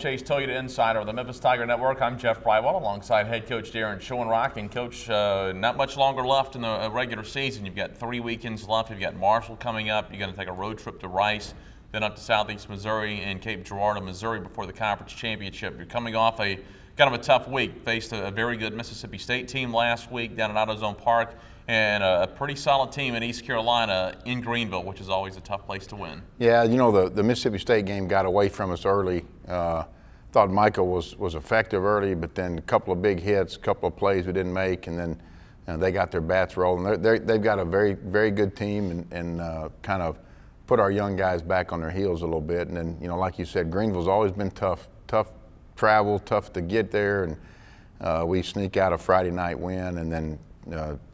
Wolfchase Toyota Insider of the Memphis Tiger Network. I'm Jeff Brightwell alongside head coach Daron Schoenrock. And coach, not much longer left in the regular season. You've got 3 weekends left. You've got Marshall coming up. You're going to take a road trip to Rice, then up to Southeast Missouri and Cape Girardeau, Missouri before the conference championship. You're coming off a kind of a tough week. Faced a very good Mississippi State team last week down at AutoZone Park, and a pretty solid team in East Carolina in Greenville, which is always a tough place to win. Yeah, you know, the Mississippi State game got away from us early. Thought Michael was effective early, but then a couple of big hits, a couple of plays we didn't make, and then they got their bats rolling. They've got a very good team, and kind of put our young guys back on their heels a little bit. And then, you know, like you said, Greenville's always been tough travel, tough to get there, and we sneak out a Friday night win, and then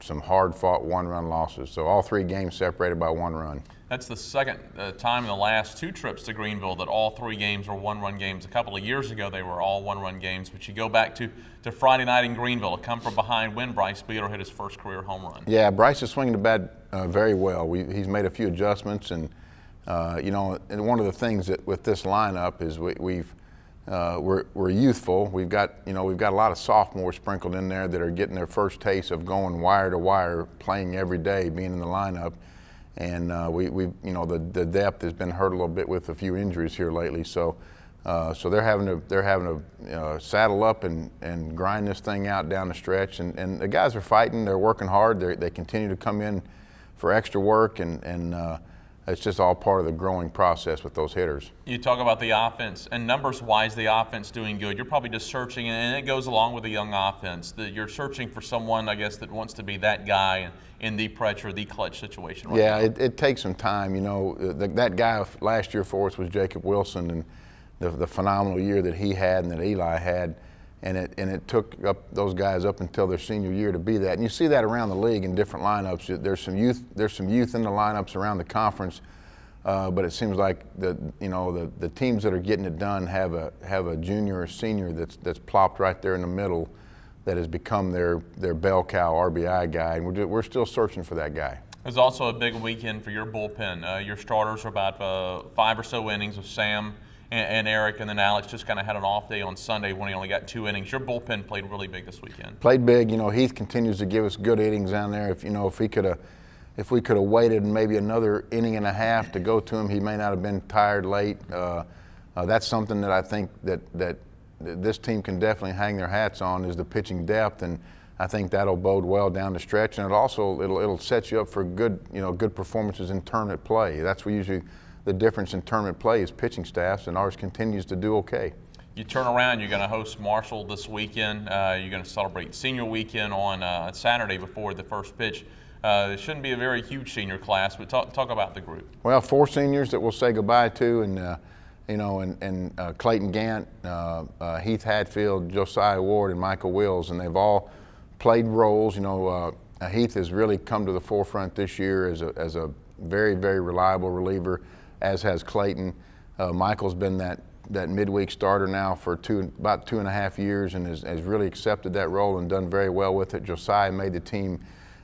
some hard-fought one-run losses. So all 3 games separated by 1 run. That's the second time in the last 2 trips to Greenville that all 3 games were 1-run games. A couple of years ago, they were all 1-run games. But you go back to Friday night in Greenville, a come from behind win. Bryce Beeler hit his first career home run. Yeah, Bryce is swinging the bat very well. He's made a few adjustments, and you know, and one of the things that with this lineup is we're youthful. We've got a lot of sophomores sprinkled in there that are getting their first taste of going wire to wire, playing every day, being in the lineup. And the depth has been hurt a little bit with a few injuries here lately. So they're having to saddle up and grind this thing out down the stretch. And the guys are fighting. They're working hard. They continue to come in for extra work, and it's just all part of the growing process with those hitters. You talk about the offense, and numbers-wise, the offense doing good. You're probably just searching, and it goes along with the young offense. You're searching for someone, I guess, that wants to be that guy in the pressure, the clutch situation. Right yeah, now. It takes some time. You know, that guy last year for us was Jacob Wilson, and the phenomenal year that he had and that Eli had. And it took those guys up until their senior year to be that. And you see that around the league in different lineups. There's some youth in the lineups around the conference, but it seems like the teams that are getting it done have a junior or senior that's plopped right there in the middle that has become their bell cow RBI guy. And we're still searching for that guy. It was also a big weekend for your bullpen. Your starters are about 5 or so innings with Sam and Eric, and then Alex just kind of had an off day on Sunday when he only got 2 innings. Your bullpen played really big this weekend. Played big. You know, Heath continues to give us good innings down there. If we could have waited maybe another inning and a half to go to him, he may not have been tired late. That's something that I think that this team can definitely hang their hats on, is the pitching depth, and I think that'll bode well down the stretch. And it'll set you up for good performances in tournament play. That's what usually the difference in tournament play is pitching staffs, and ours continues to do okay. You turn around, you're going to host Marshall this weekend. You're going to celebrate senior weekend on Saturday before the first pitch. It shouldn't be a very huge senior class, but talk about the group. Well, 4 seniors that we'll say goodbye to, and Clayton Gant, Heath Hadfield, Josiah Ward, and Michael Wills, and they've all played roles. You know, Heath has really come to the forefront this year as a very, very reliable reliever, as has Clayton. Michael's been that midweek starter now for about 2.5 years, and has really accepted that role and done very well with it. Josiah made the team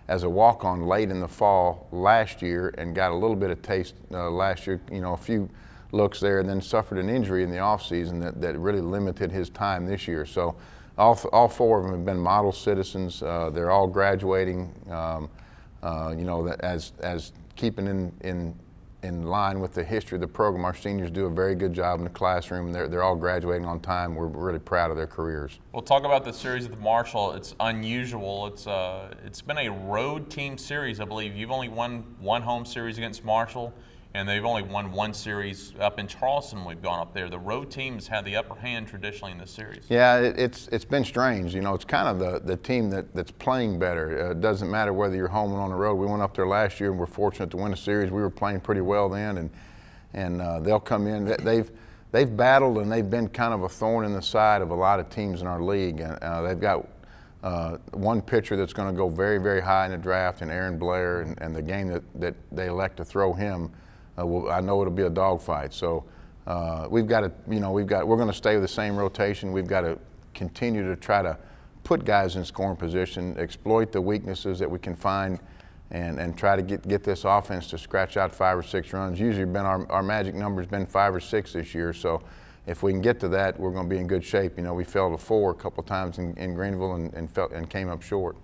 as a walk-on late in the fall last year and got a little bit of taste last year, a few looks there, and then suffered an injury in the offseason that really limited his time this year. So all 4 of them have been model citizens. They're all graduating, as keeping in line with the history of the program. Our seniors do a very good job in the classroom. They're all graduating on time. We're really proud of their careers. We'll talk about the series with Marshall. It's unusual. It's been a road team series, I believe. You've only won 1 home series against Marshall, and they've only won 1 series up in Charleston. We've gone up there. The road teams had the upper hand traditionally in this series. Yeah, it's been strange. It's kind of the team that's playing better. It doesn't matter whether you're home or on the road. We went up there last year and we're fortunate to win a series. We were playing pretty well then, and they'll come in. They've battled, and they've been kind of a thorn in the side of a lot of teams in our league. They've got one pitcher that's going to go very, very high in the draft, and Aaron Blair, and the game that they elect to throw him, I know it'll be a dogfight. So we've got to, we're going to stay with the same rotation. We've got to continue to try to put guys in scoring position, exploit the weaknesses that we can find, and try to get this offense to scratch out 5 or 6 runs. Usually our magic number's been 5 or 6 this year. So if we can get to that, we're going to be in good shape. You know, we fell to 4 a couple times in Greenville and came up short.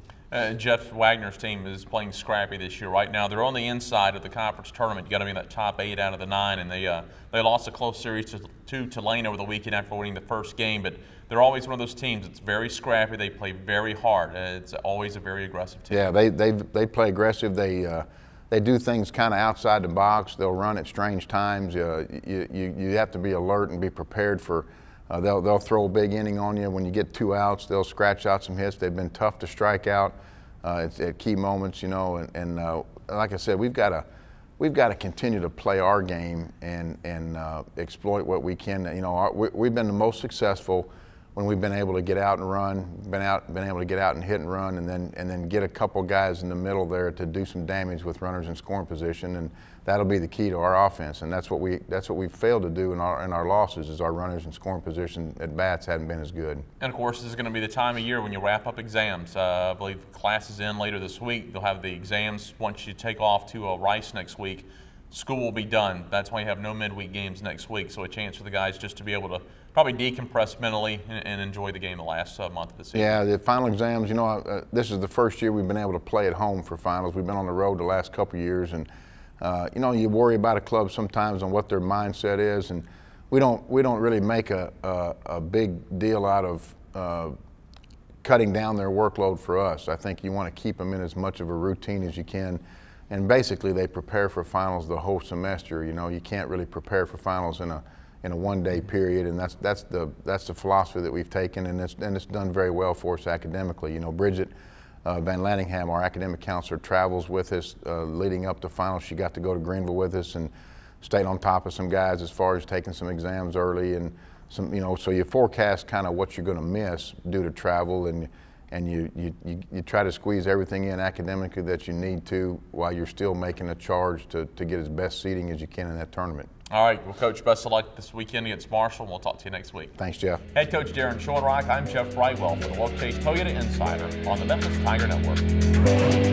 Jeff Wagner's team is playing scrappy this year. Right now, they're on the inside of the conference tournament. You got to be in that top 8 out of the 9, and they lost a close series to Tulane over the weekend after winning the first game. But they're always one of those teams that's very scrappy. They play very hard. It's always a very aggressive team. Yeah, they play aggressive. They do things kind of outside the box. They'll run at strange times. You have to be alert and be prepared for. They'll throw a big inning on you. When you get 2 outs, they'll scratch out some hits. They've been tough to strike out at key moments, you know. And like I said, we've got to continue to play our game and exploit what we can. You know, we've been the most successful when we've been able to get out and run, been able to get out and hit and run, and then get a couple guys in the middle there to do some damage with runners in scoring position, and that'll be the key to our offense. And that's what we've failed to do in our losses, is our runners in scoring position at bats haven't been as good. And of course, this is going to be the time of year when you wrap up exams. I believe class is in later this week. They'll have the exams once you take off to Rice next week. School will be done. That's why you have no midweek games next week. So a chance for the guys just to be able to probably decompress mentally and enjoy the game the last month of the season. Yeah, the final exams, you know, this is the first year we've been able to play at home for finals. We've been on the road the last couple of years, and you know, you worry about a club sometimes on what their mindset is, and we don't really make a big deal out of cutting down their workload for us. I think you want to keep them in as much of a routine as you can. And basically, they prepare for finals the whole semester. You know, you can't really prepare for finals in a 1-day period, and that's the philosophy that we've taken, and it's done very well for us academically. You know, Bridget Van Lanningham, our academic counselor, travels with us leading up to finals. She got to go to Greenville with us and stayed on top of some guys as far as taking some exams early, and some, you know, so you forecast kind of what you're going to miss due to travel, and you try to squeeze everything in academically that you need to while you're still making a charge to get as best seeding as you can in that tournament. All right, well, Coach, best of luck this weekend against Marshall, and we'll talk to you next week. Thanks, Jeff. Head Coach Daron Schoenrock, I'm Jeff Brightwell for the Wolfchase Toyota Insider on the Memphis Tiger Network.